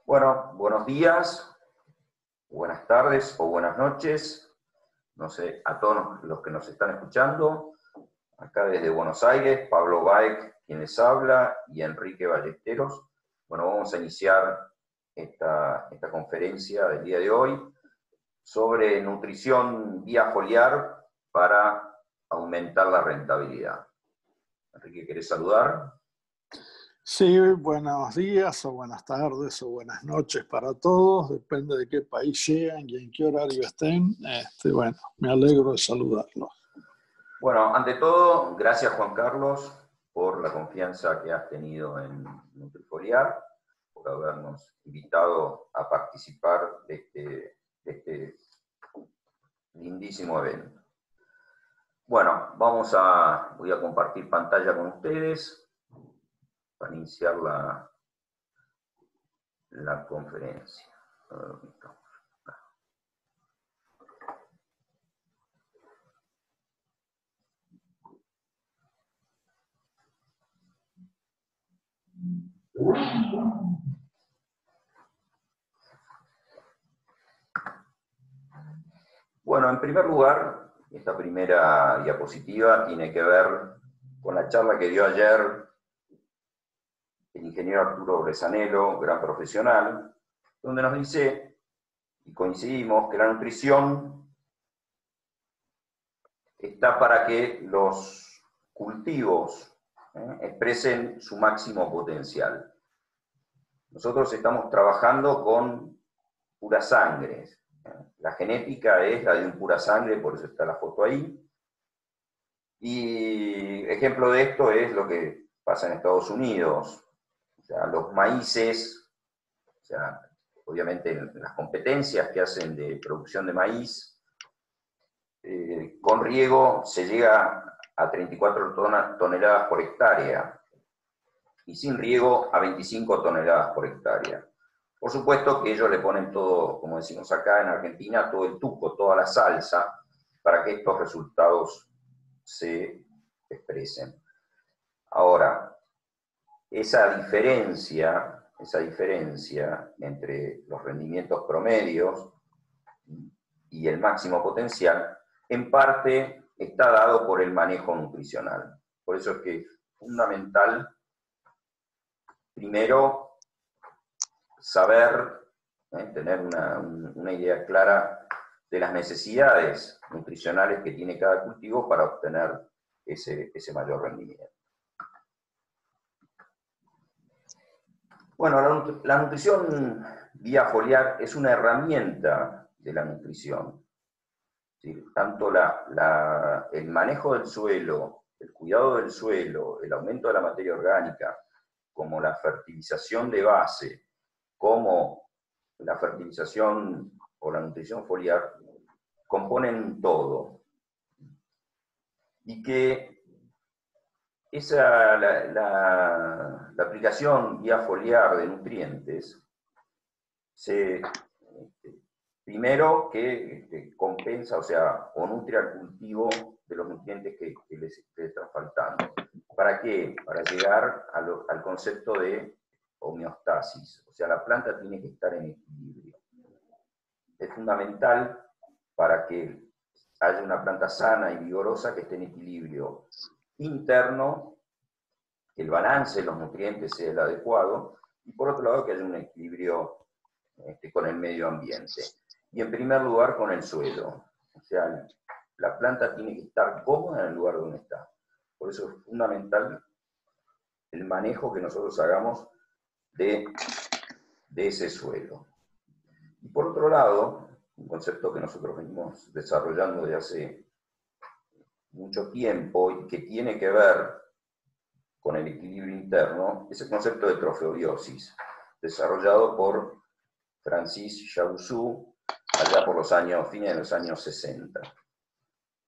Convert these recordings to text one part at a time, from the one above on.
Bueno, buenos días, buenas tardes o buenas noches, no sé, a todos los que nos están escuchando. Acá desde Buenos Aires, Pablo Baek, quien les habla, y Enrique Ballesteros. Bueno, vamos a iniciar esta conferencia del día de hoy sobre nutrición vía foliar para aumentar la rentabilidad. Enrique, ¿querés saludar? Sí, buenos días o buenas tardes o buenas noches para todos, depende de qué país llegan y en qué horario estén. Bueno, me alegro de saludarlos. Bueno, ante todo, gracias Juan Carlos por la confianza que has tenido en Nutrifoliar, por habernos invitado a participar de este lindísimo evento. Bueno, voy a compartir pantalla con ustedes para iniciar la conferencia. Bueno, en primer lugar, esta primera diapositiva tiene que ver con la charla que dio ayer el ingeniero Arturo Bresanello, gran profesional, donde nos dice, y coincidimos, que la nutrición está para que los cultivos expresen su máximo potencial. Nosotros estamos trabajando con pura sangre. La genética es la de un pura sangre, por eso está la foto ahí. Y ejemplo de esto es lo que pasa en Estados Unidos. O sea, los maíces, o sea, obviamente en las competencias que hacen de producción de maíz, con riego se llega a 34 toneladas por hectárea y sin riego a 25 toneladas por hectárea. Por supuesto que ellos le ponen todo, como decimos acá en Argentina, todo el tuco, toda la salsa, para que estos resultados se expresen. Ahora, esa diferencia entre los rendimientos promedios y el máximo potencial, en parte está dado por el manejo nutricional. Por eso es que es fundamental, primero, saber, tener una idea clara de las necesidades nutricionales que tiene cada cultivo para obtener ese mayor rendimiento. Bueno, la nutrición vía foliar es una herramienta de la nutrición. ¿Sí? Tanto el manejo del suelo, el cuidado del suelo, el aumento de la materia orgánica, como la fertilización de base, como la fertilización o la nutrición foliar, componen todo. Y que la aplicación vía foliar de nutrientes, primero que compensa, o sea, o nutre al cultivo de los nutrientes que les están faltando. ¿Para qué? Para llegar al concepto de homeostasis. O sea, la planta tiene que estar en equilibrio. Es fundamental para que haya una planta sana y vigorosa que esté en equilibrio interno, que el balance de los nutrientes sea el adecuado, y por otro lado que haya un equilibrio con el medio ambiente. Y en primer lugar con el suelo. O sea, la planta tiene que estar cómoda en el lugar donde está. Por eso es fundamental el manejo que nosotros hagamos de ese suelo. Y por otro lado, un concepto que nosotros venimos desarrollando desde hace mucho tiempo y que tiene que ver con el equilibrio interno, es el concepto de trofeobiosis, desarrollado por Francis Jauzou allá por fines de los años 60.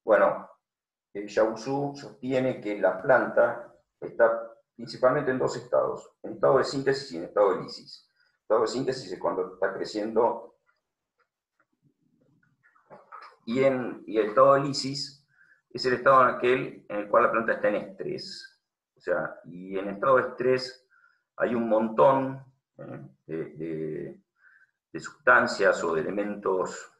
Bueno, Jauzou sostiene que la planta está principalmente en dos estados, en estado de síntesis y en estado de lisis. El estado de síntesis es cuando está creciendo, y el estado de lisis es el estado en el cual la planta está en estrés. O sea, y en estado de estrés hay un montón de sustancias o de elementos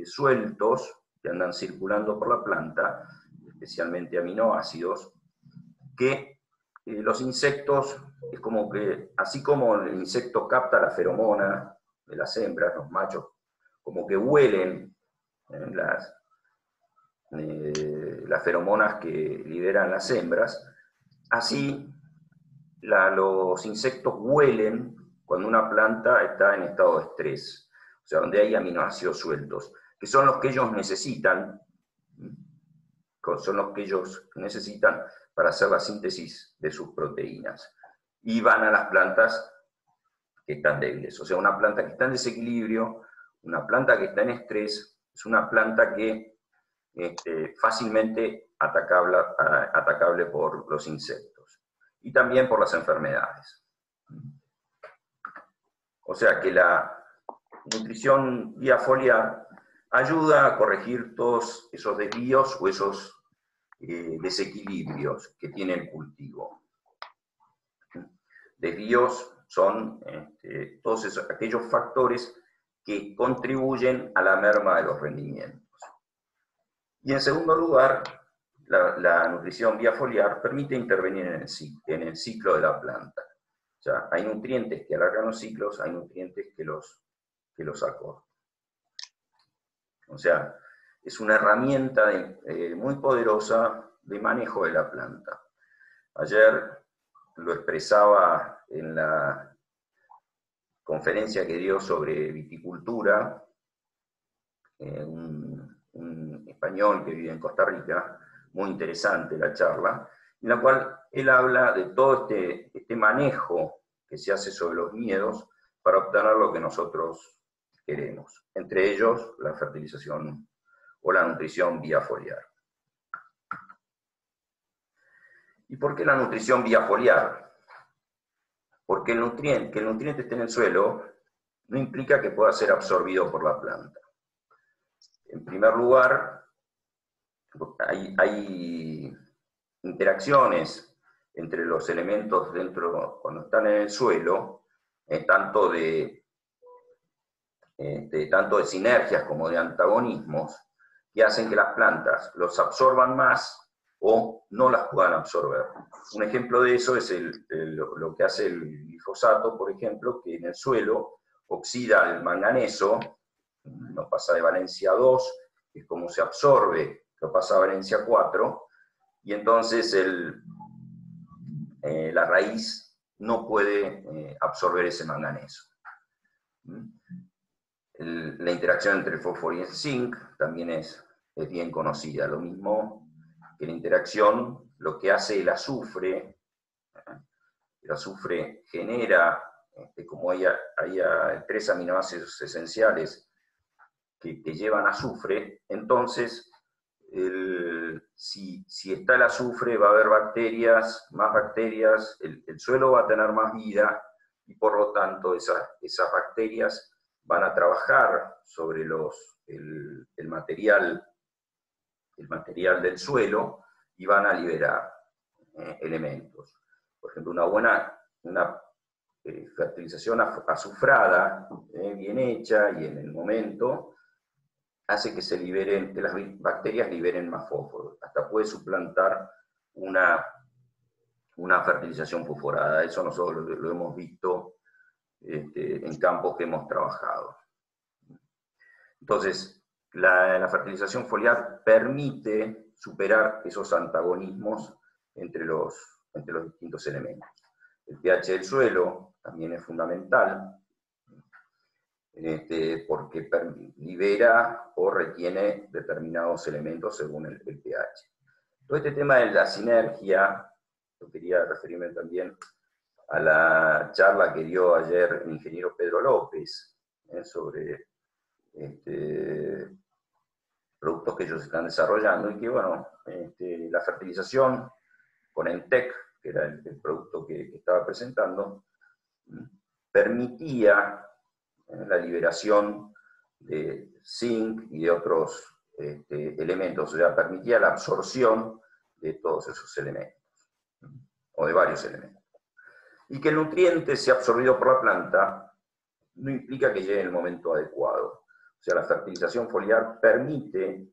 sueltos que andan circulando por la planta, especialmente aminoácidos, que los insectos, es como que, así como el insecto capta la feromona de las hembras, los machos, como que huelen las feromonas que liberan las hembras, así los insectos huelen cuando una planta está en estado de estrés, o sea, donde hay aminoácidos sueltos, que son los que ellos necesitan, para hacer la síntesis de sus proteínas. Y van a las plantas que están débiles. O sea, una planta que está en desequilibrio, una planta que está en estrés, es una planta que fácilmente atacable por los insectos. Y también por las enfermedades. O sea que la nutrición vía foliar ayuda a corregir todos esos desvíos o esos desequilibrios que tiene el cultivo. Desvíos son todos aquellos factores que contribuyen a la merma de los rendimientos. Y en segundo lugar, la nutrición vía foliar permite intervenir en el ciclo de la planta. O sea, hay nutrientes que alargan los ciclos, hay nutrientes que los acortan. O sea, es una herramienta muy poderosa de manejo de la planta. Ayer lo expresaba en la conferencia que dio sobre viticultura, un español que vive en Costa Rica, muy interesante la charla, en la cual él habla de todo este manejo que se hace sobre los viñedos para obtener lo que nosotros queremos, entre ellos la fertilización o la nutrición vía foliar. ¿Y por qué la nutrición vía foliar? Porque que el nutriente esté en el suelo no implica que pueda ser absorbido por la planta. En primer lugar, hay interacciones entre los elementos cuando están en el suelo, tanto de sinergias como de antagonismos, que hacen que las plantas los absorban más o no las puedan absorber. Un ejemplo de eso es lo que hace el glifosato, por ejemplo, que en el suelo oxida el manganeso, lo pasa de valencia 2, que es como se absorbe, lo pasa a valencia 4, y entonces la raíz no puede absorber ese manganeso. La interacción entre el fósforo y el zinc también es bien conocida, lo mismo que la interacción, lo que hace el azufre genera, como hay 3 aminoácidos esenciales que llevan azufre, entonces si está el azufre va a haber más bacterias, el suelo va a tener más vida y por lo tanto esas bacterias van a trabajar sobre el material del suelo y van a liberar elementos. Por ejemplo, una fertilización azufrada, bien hecha y en el momento, hace que las bacterias liberen más fósforo. Hasta puede suplantar una fertilización fosforada. Eso nosotros lo hemos visto en campos que hemos trabajado. Entonces, la fertilización foliar permite superar esos antagonismos entre los distintos elementos. El pH del suelo también es fundamental, porque libera o retiene determinados elementos según el pH. Todo este tema de la sinergia, yo quería referirme también a la charla que dio ayer el ingeniero Pedro López sobre productos que ellos están desarrollando, y que, bueno, la fertilización con Entec, que era el producto que estaba presentando, permitía la liberación de zinc y de otros elementos, o sea, permitía la absorción de todos esos elementos, o de varios elementos. Y que el nutriente sea absorbido por la planta no implica que llegue en el momento adecuado. O sea, la fertilización foliar permite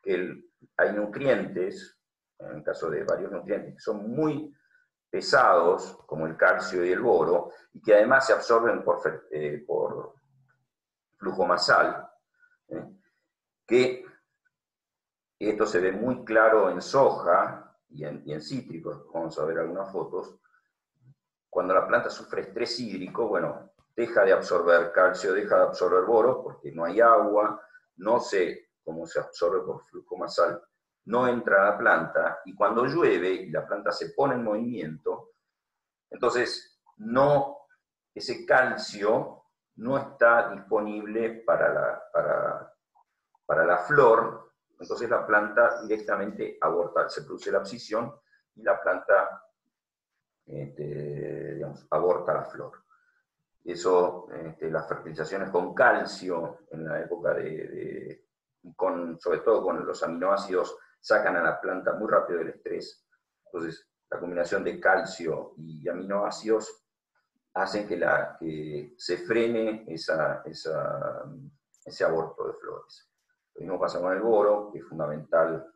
que hay nutrientes, en el caso de varios nutrientes, que son muy pesados, como el calcio y el boro, y que además se absorben por flujo masal, que esto se ve muy claro en soja y en cítricos, vamos a ver algunas fotos. Cuando la planta sufre estrés hídrico, bueno, deja de absorber calcio, deja de absorber boro, porque no hay agua, no sé cómo se absorbe por flujo masal, no entra a la planta, y cuando llueve y la planta se pone en movimiento, entonces ese calcio no está disponible para la flor, entonces la planta directamente aborta, se produce la abscisión y la planta digamos, aborta la flor. Eso, las fertilizaciones con calcio en la época sobre todo con los aminoácidos, sacan a la planta muy rápido del estrés. Entonces, la combinación de calcio y aminoácidos hacen que se frene ese aborto de flores. Lo mismo pasa con el boro, que es fundamental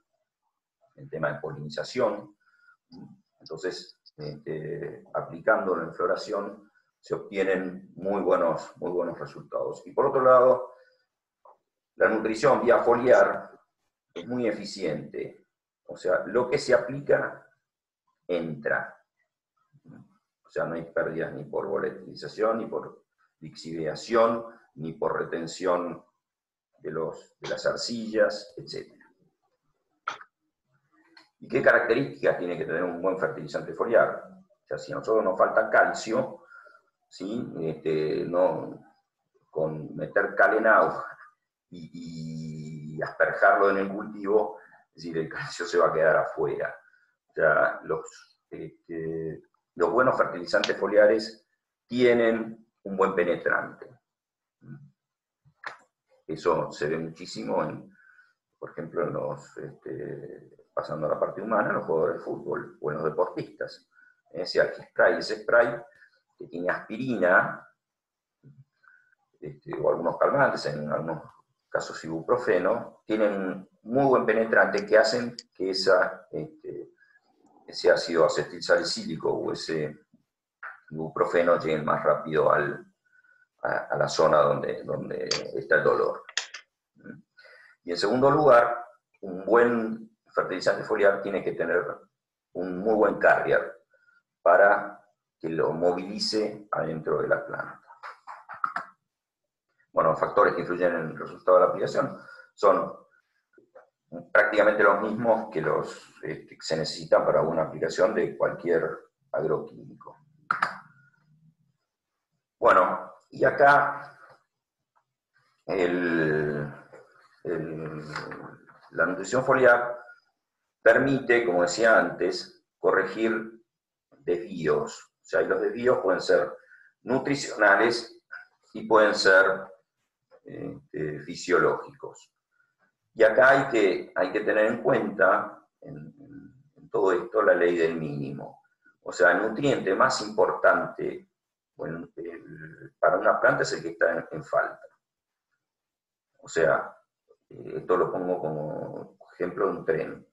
en el tema de polinización. Entonces, aplicándolo en floración, se obtienen muy buenos resultados. Y por otro lado, la nutrición vía foliar es muy eficiente. O sea, lo que se aplica, entra. O sea, no hay pérdidas ni por volatilización, ni por lixiviación, ni por retención de las arcillas, etc. ¿Y qué características tiene que tener un buen fertilizante foliar? O sea, si a nosotros nos falta calcio, ¿sí? Con meter cal en agua y asperjarlo en el cultivo, es decir, el calcio se va a quedar afuera. O sea, los buenos fertilizantes foliares tienen un buen penetrante. Eso se ve muchísimo, por ejemplo, pasando a la parte humana, en los jugadores de fútbol o en los deportistas. Ese alquispray, ese spray que tiene aspirina, o algunos calmantes, en algunos casos ibuprofeno, tienen muy buen penetrante que hacen que ese ácido acetilsalicílico o ese ibuprofeno lleguen más rápido a la zona donde está el dolor. Y en segundo lugar, un buen fertilizante foliar tiene que tener un muy buen carrier para que lo movilice adentro de la planta. Bueno, los factores que influyen en el resultado de la aplicación son prácticamente los mismos que los que se necesitan para una aplicación de cualquier agroquímico. Bueno, y acá la nutrición foliar permite, como decía antes, corregir desvíos. O sea, y los desvíos pueden ser nutricionales y pueden ser fisiológicos. Y acá hay que tener en cuenta, en todo esto, la ley del mínimo. O sea, el nutriente más importante para una planta es el que está en falta. O sea, esto lo pongo como ejemplo de un tren.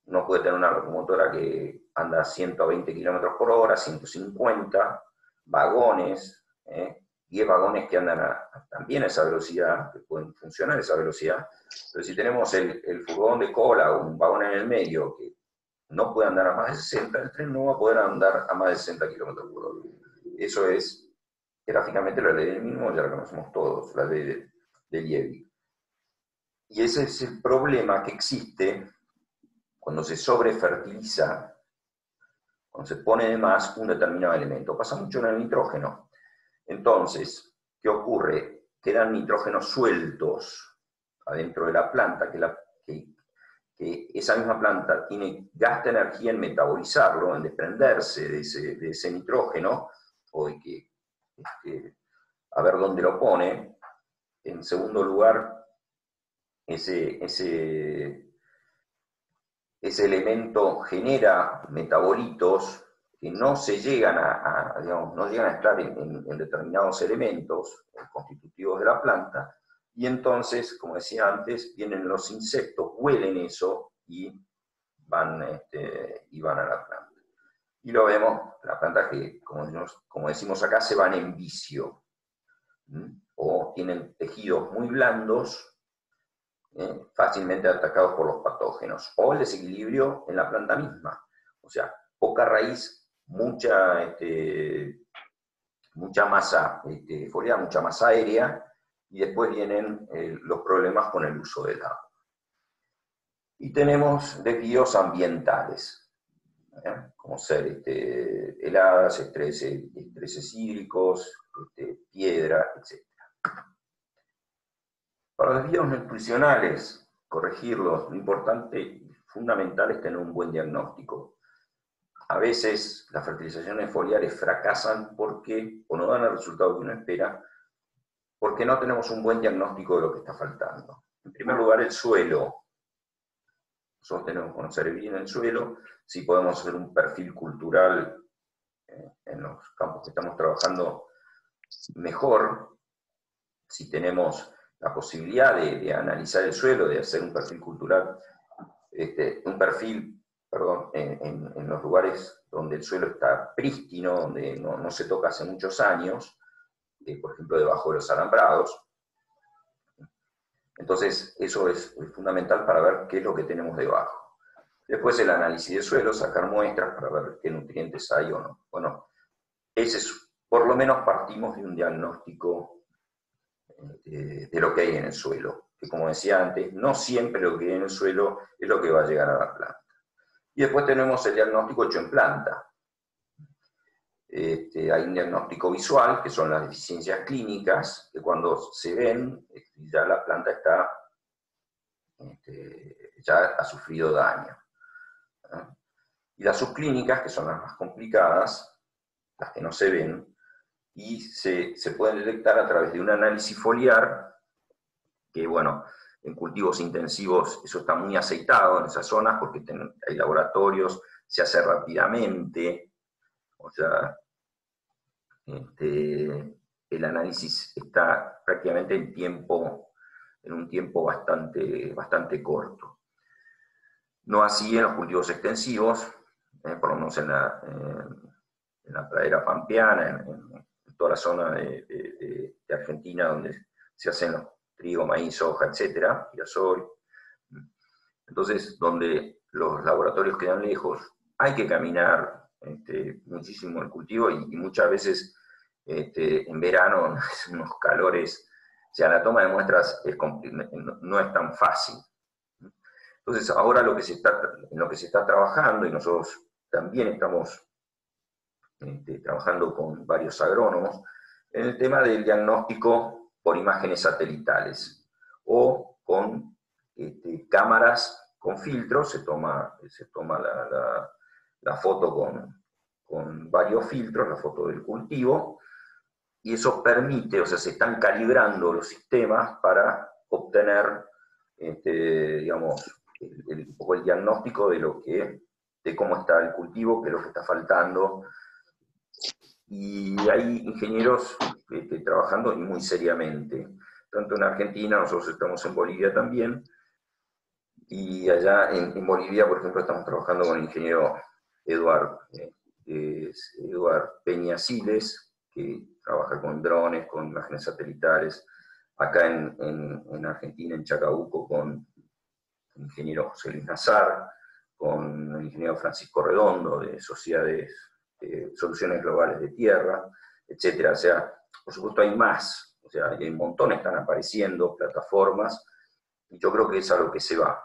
Uno puede tener una locomotora que anda a 120 km por hora, 150, vagones, 10 vagones que andan también a esa velocidad, que pueden funcionar a esa velocidad, pero si tenemos el furgón de cola o un vagón en el medio que no puede andar a más de 60, el tren no va a poder andar a más de 60 km por hora. Eso es gráficamente la ley del mínimo, ya la conocemos todos, la ley de Liebig. Y ese es el problema que existe cuando se sobrefertiliza, cuando se pone de más un determinado elemento. Pasa mucho en el nitrógeno. Entonces, ¿qué ocurre? Quedan nitrógenos sueltos adentro de la planta, que esa misma planta gasta energía en metabolizarlo, en desprenderse de ese nitrógeno, o de a ver dónde lo pone. En segundo lugar, ese elemento genera metabolitos que no se llegan digamos, no llegan a estar en determinados elementos constitutivos de la planta, y entonces, como decía antes, vienen los insectos, huelen eso y van a la planta. Y lo vemos, la planta que, como decimos acá, se van en vicio, o tienen tejidos muy blandos, fácilmente atacados por los patógenos, o el desequilibrio en la planta misma, o sea, poca raíz, mucha masa foliar, mucha masa aérea, y después vienen los problemas con el uso del agua. Y tenemos desvíos ambientales, como ser heladas, estreses hídricos, piedra, etc. Para los desvíos nutricionales, corregirlos, lo importante, fundamental es tener un buen diagnóstico. A veces las fertilizaciones foliares fracasan porque, o no dan el resultado que uno espera, porque no tenemos un buen diagnóstico de lo que está faltando. En primer lugar, el suelo. Nosotros tenemos que conocer bien el suelo, si podemos hacer un perfil cultural en los campos que estamos trabajando mejor, si tenemos la posibilidad de analizar el suelo, de hacer un perfil cultural, en los lugares donde el suelo está prístino, donde no se toca hace muchos años, por ejemplo, debajo de los alambrados. Entonces, eso es fundamental para ver qué es lo que tenemos debajo. Después el análisis de suelo, sacar muestras para ver qué nutrientes hay o no. Bueno, por lo menos partimos de un diagnóstico de lo que hay en el suelo, que como decía antes, no siempre lo que hay en el suelo es lo que va a llegar a la planta. Y después tenemos el diagnóstico hecho en planta. Hay un diagnóstico visual, que son las deficiencias clínicas, que cuando se ven, ya la planta está, ya ha sufrido daño. Y las subclínicas, que son las más complicadas, las que no se ven, y se pueden detectar a través de un análisis foliar, que bueno, en cultivos intensivos eso está muy aceitado en esas zonas, porque hay laboratorios, se hace rápidamente, o sea, el análisis está prácticamente en un tiempo bastante corto. No así en los cultivos extensivos, por lo menos en la pradera pampeana, en toda la zona de Argentina donde se hacen los trigo, maíz, soja, etcétera, girasol. Entonces, donde los laboratorios quedan lejos, hay que caminar muchísimo el cultivo y muchas veces en verano, unos calores, o sea, la toma de muestras no es tan fácil. Entonces, ahora en lo que se está trabajando, y nosotros también estamos trabajando con varios agrónomos, en el tema del diagnóstico por imágenes satelitales, o con cámaras con filtros, se toma la foto con varios filtros, la foto del cultivo, y eso permite, o sea, se están calibrando los sistemas para obtener, digamos, un poco el diagnóstico de cómo está el cultivo, qué es lo que está faltando. Y hay ingenieros trabajando y muy seriamente, tanto en Argentina, nosotros estamos en Bolivia también, y allá en Bolivia, por ejemplo, estamos trabajando con el ingeniero Eduard Peña Siles, que trabaja con drones, con imágenes satelitales, acá en Argentina, en Chacabuco, con el ingeniero José Luis Nazar, con el ingeniero Francisco Redondo, de Sociedades Soluciones Globales de Tierra, etcétera. O sea, por supuesto hay más, o sea, hay un montón, están apareciendo plataformas, y yo creo que es a lo que se va.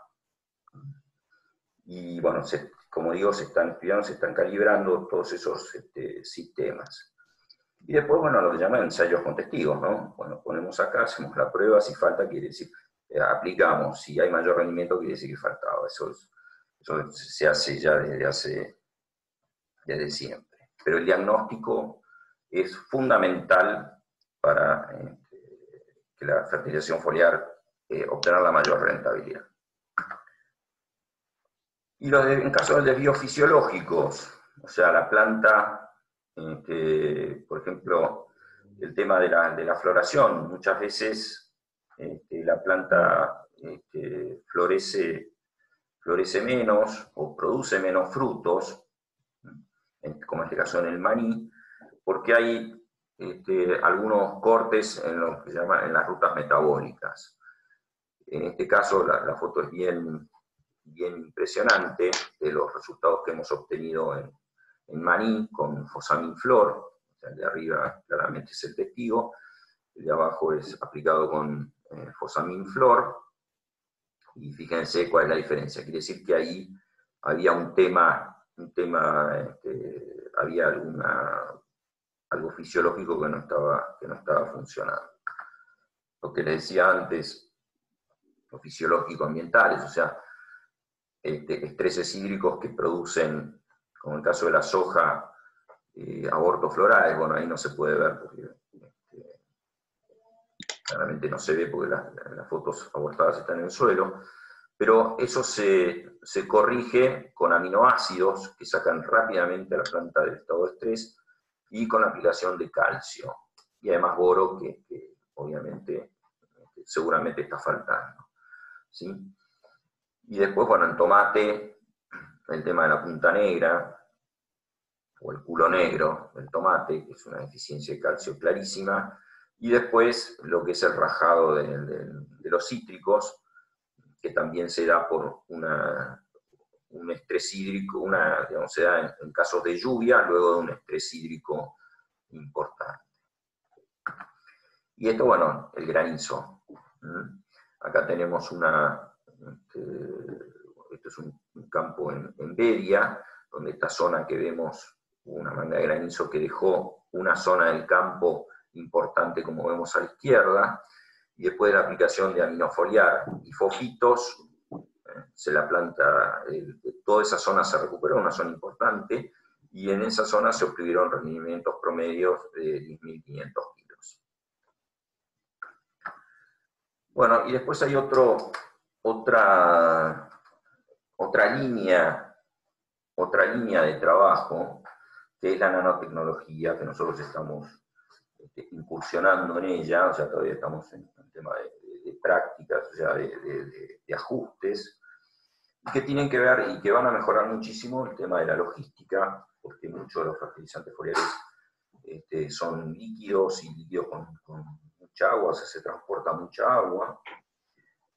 Y bueno, como digo, se están estudiando, se están calibrando todos esos sistemas. Y después, bueno, lo que llaman ensayos con testigos, ¿no? Bueno, ponemos acá, hacemos la prueba, si falta quiere decir, aplicamos, si hay mayor rendimiento quiere decir que faltaba. Eso se hace ya desde siempre. Pero el diagnóstico es fundamental para que la fertilización foliar obtenga la mayor rentabilidad. Y en caso de desvíos fisiológicos, O sea, la planta, por ejemplo, el tema de la floración, muchas veces la planta florece menos o produce menos frutos, como en este caso en el maní, porque hay algunos cortes en lo que se llama en las rutas metabólicas. En este caso la foto es bien impresionante de los resultados que hemos obtenido en maní con Fosaminflor. O sea, el de arriba claramente es el testigo, el de abajo es aplicado con Fosaminflor, y fíjense cuál es la diferencia. Quiere decir que ahí había un tema había algo fisiológico que no estaba funcionando. Lo que les decía antes, lo fisiológico ambientales, o sea, estreses hídricos que producen, como en el caso de la soja, abortos florales. Bueno, ahí no se puede ver porque claramente no se ve porque las fotos abortadas están en el suelo, pero eso se corrige con aminoácidos que sacan rápidamente a la planta del estado de estrés y con la aplicación de calcio, y además boro, que obviamente seguramente está faltando, ¿sí? Y después, bueno, en tomate, el tema de la punta negra, o el culo negro del tomate, que es una deficiencia de calcio clarísima, y después lo que es el rajado de los cítricos, que también se da por un estrés hídrico, digamos, se da en casos de lluvia, luego de un estrés hídrico importante. Y esto, bueno, el granizo. Acá tenemos esto es un campo en Bedia, donde esta zona que vemos, una manga de granizo que dejó una zona del campo importante, como vemos a la izquierda, y después de la aplicación de aminofoliar y fofitos, la planta, toda esa zona se recuperó, una zona importante, y en esa zona se obtuvieron rendimientos promedios de 10.500 kilos. Bueno, y después hay otra línea de trabajo, que es la nanotecnología, que nosotros estamos incursionando en ella, o sea, todavía estamos en el tema de prácticas, o sea, de ajustes, que tienen que ver y que van a mejorar muchísimo el tema de la logística, porque muchos de los fertilizantes foliares son líquidos, y líquidos con mucha agua, o sea, se transporta mucha agua,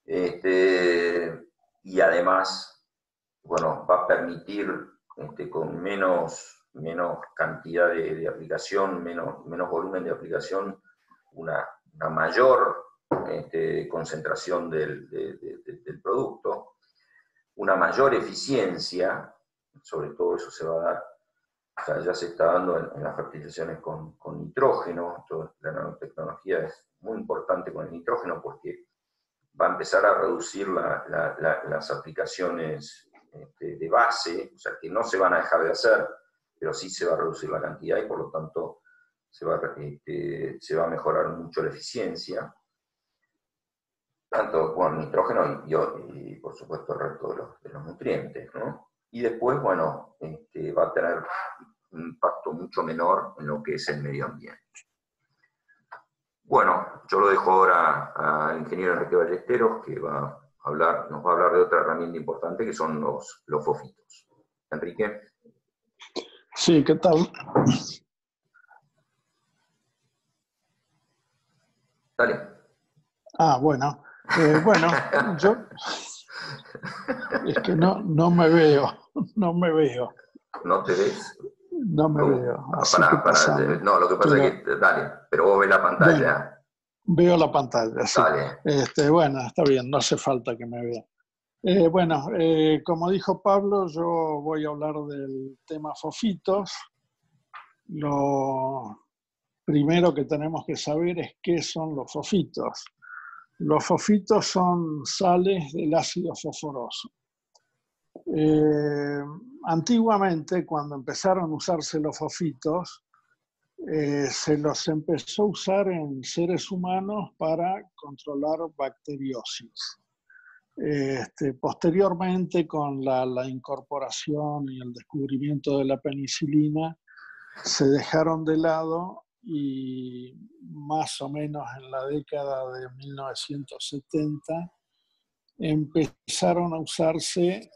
y además, bueno, va a permitir con menos cantidad de aplicación, menos volumen de aplicación, una mayor concentración del producto, una mayor eficiencia, sobre todo eso se va a dar, o sea, ya se está dando en las fertilizaciones con nitrógeno. Entonces, la nanotecnología es muy importante con el nitrógeno porque va a empezar a reducir las aplicaciones de base, o sea, que no se van a dejar de hacer, pero sí se va a reducir la cantidad y por lo tanto se va a mejorar mucho la eficiencia, tanto con nitrógeno y por supuesto el resto de los nutrientes, ¿no? Y después, bueno, va a tener un impacto mucho menor en lo que es el medio ambiente. Bueno, yo lo dejo ahora al ingeniero Enrique Ballesteros, que nos va a hablar de otra herramienta importante, que son los fofitos. Enrique. Sí, ¿qué tal? Dale. Bueno. Bueno, yo... Es que no me veo. ¿No te ves? No me veo. Así no, lo que pasa es que, dale, pero vos ves la pantalla. Bueno, veo la pantalla, sí. Dale. Bueno, está bien, no hace falta que me vea. Bueno, como dijo Pablo, yo voy a hablar del tema fofitos. Lo primero que tenemos que saber es qué son los fofitos. Los fofitos son sales del ácido fosforoso. Antiguamente, cuando empezaron a usarse los fofitos, se los empezó a usar en seres humanos para controlar bacteriosis. Posteriormente, con la incorporación y el descubrimiento de la penicilina, se dejaron de lado y más o menos en la década de 1970 empezaron a usarse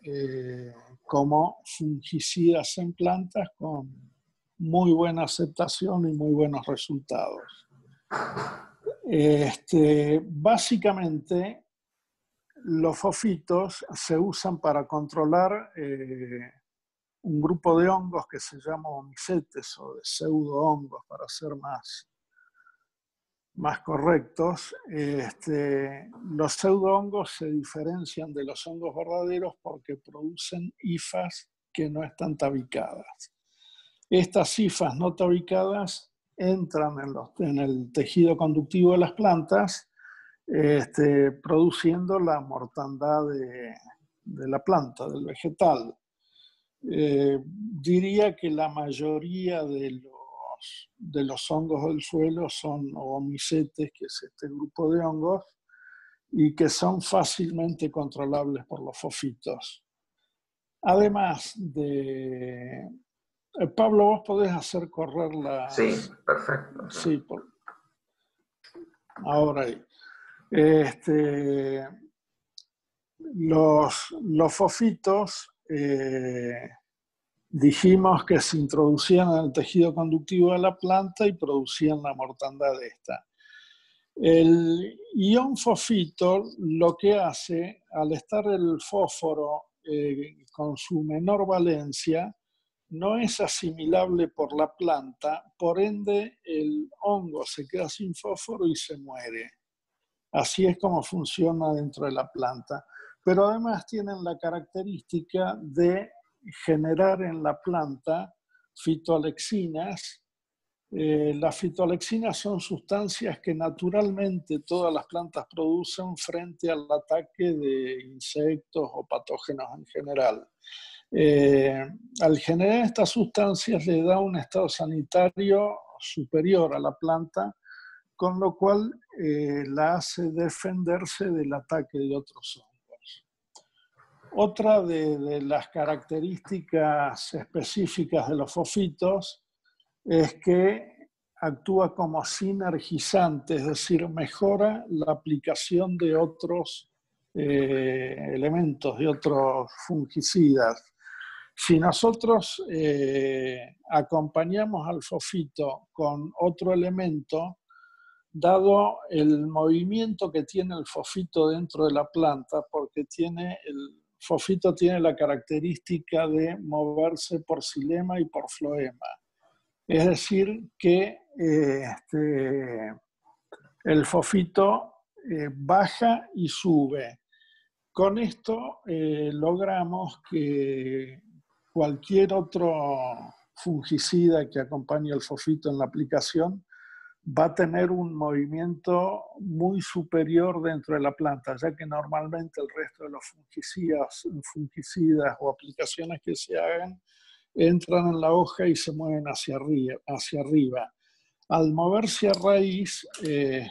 como fungicidas en plantas con muy buena aceptación y muy buenos resultados. Básicamente, los fofitos se usan para controlar un grupo de hongos que se llama omicetes o de pseudohongos, para ser más correctos. Los pseudohongos se diferencian de los hongos verdaderos porque producen hifas que no están tabicadas. Estas hifas no tabicadas entran en el tejido conductivo de las plantas, produciendo la mortandad de la planta, del vegetal. Diría que la mayoría de los hongos del suelo son omicetes, que es este grupo de hongos, y que son fácilmente controlables por los fofitos. Además de... Pablo, vos podés hacer correr la... Sí, perfecto. Sí, ahora ahí. Los fofitos dijimos que se introducían en el tejido conductivo de la planta y producían la mortandad de esta. El ion fosfito lo que hace, al estar el fósforo con su menor valencia, no es asimilable por la planta, por ende el hongo se queda sin fósforo y se muere. Así es como funciona dentro de la planta. Pero además tienen la característica de generar en la planta fitoalexinas. Las fitoalexinas son sustancias que naturalmente todas las plantas producen frente al ataque de insectos o patógenos en general. Al generar estas sustancias le da un estado sanitario superior a la planta, con lo cual la hace defenderse del ataque de otros hongos. Otra de las características específicas de los fofitos es que actúa como sinergizante, es decir, mejora la aplicación de otros elementos, de otros fungicidas. Si nosotros acompañamos al fofito con otro elemento, dado el movimiento que tiene el fofito dentro de la planta, porque el fofito tiene la característica de moverse por xilema y por floema. Es decir, que el fofito baja y sube. Con esto logramos que cualquier otro fungicida que acompañe al fofito en la aplicación va a tener un movimiento muy superior dentro de la planta, ya que normalmente el resto de los fungicidas o aplicaciones que se hagan entran en la hoja y se mueven hacia arriba. Al moverse a raíz, le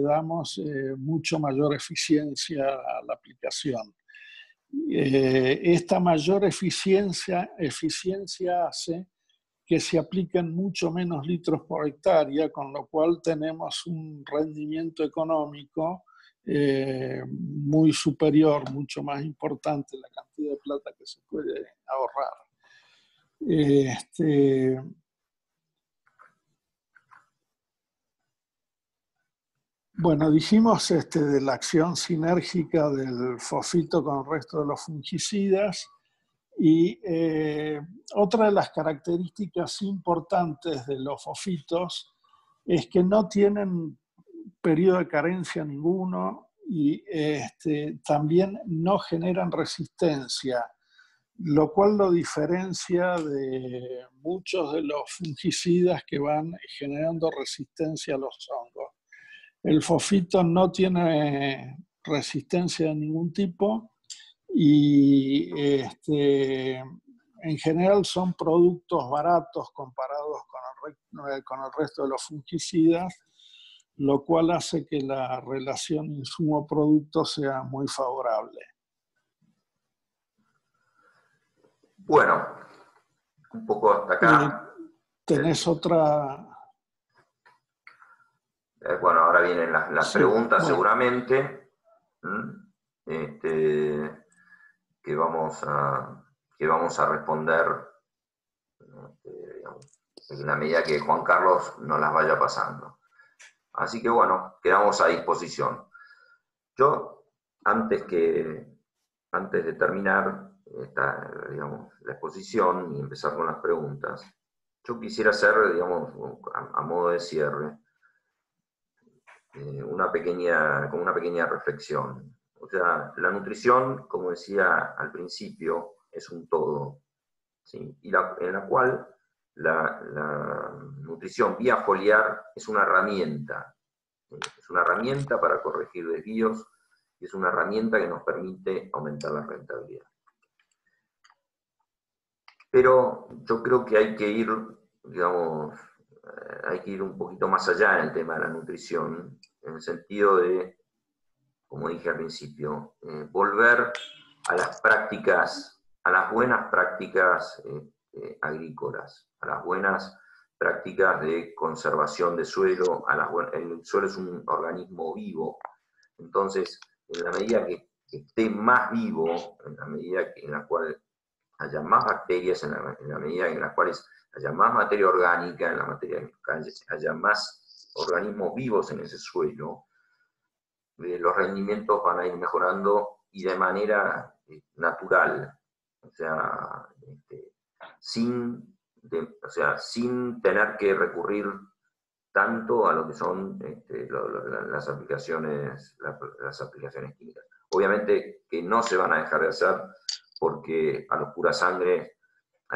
damos mucho mayor eficiencia a la aplicación. Esta mayor eficiencia hace que se apliquen mucho menos litros por hectárea, con lo cual tenemos un rendimiento económico muy superior, mucho más importante la cantidad de plata que se puede ahorrar. Bueno, dijimos de la acción sinérgica del fosfito con el resto de los fungicidas, y otra de las características importantes de los fosfitos es que no tienen periodo de carencia ninguno y también no generan resistencia, lo cual lo diferencia de muchos de los fungicidas que van generando resistencia a los hongos. El fosfito no tiene resistencia de ningún tipo y en general son productos baratos comparados con el resto de los fungicidas, lo cual hace que la relación insumo-producto sea muy favorable. Bueno, un poco hasta acá. ¿Tenés otra? Bueno, ahora vienen las Sí, preguntas bueno. seguramente, que vamos a responder, digamos, en la medida que Juan Carlos nos las vaya pasando. Así que bueno, quedamos a disposición. Yo, antes de terminar digamos, la exposición y empezar con las preguntas, yo quisiera hacer, digamos, a modo de cierre, una pequeña reflexión. O sea, la nutrición, como decía al principio, es un todo, ¿sí? En la cual la nutrición vía foliar es una herramienta. Es una herramienta para corregir desvíos y es una herramienta que nos permite aumentar la rentabilidad. Pero yo creo que hay que ir, digamos, un poquito más allá en el tema de la nutrición, en el sentido de, como dije al principio, volver a las prácticas, a las buenas prácticas agrícolas, a las buenas prácticas de conservación de suelo. El suelo es un organismo vivo, entonces, en la medida que esté más vivo, en la medida en la cual haya más bacterias, en la medida en las cuales haya más materia orgánica, en la materia en que haya más organismos vivos en ese suelo, los rendimientos van a ir mejorando y de manera natural, o sea, sin tener que recurrir tanto a lo que son las aplicaciones químicas. Obviamente que no se van a dejar de hacer, porque a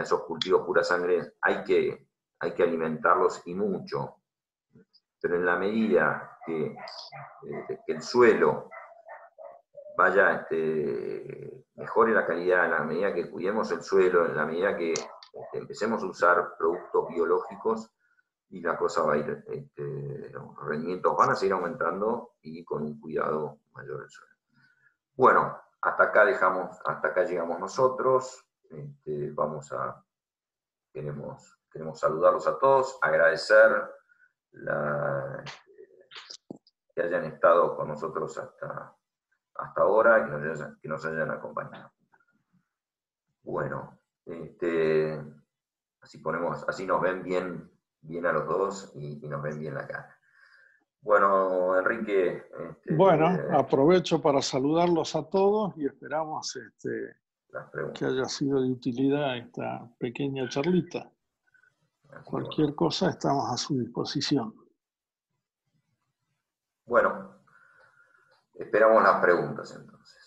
esos cultivos pura sangre, hay que alimentarlos y mucho. Pero en la medida que el suelo mejore la calidad, en la medida que cuidemos el suelo, en la medida que empecemos a usar productos biológicos, y la cosa va a ir, los rendimientos van a seguir aumentando y con un cuidado mayor del suelo. Bueno, hasta acá llegamos nosotros. Queremos saludarlos a todos, agradecer que hayan estado con nosotros hasta ahora, que nos hayan acompañado. Bueno, así nos ven bien a los dos y nos ven bien la cara. Bueno, Enrique. Bueno, aprovecho para saludarlos a todos y esperamos que haya sido de utilidad esta pequeña charlita. Cualquier cosa estamos a su disposición. Bueno, esperamos las preguntas entonces.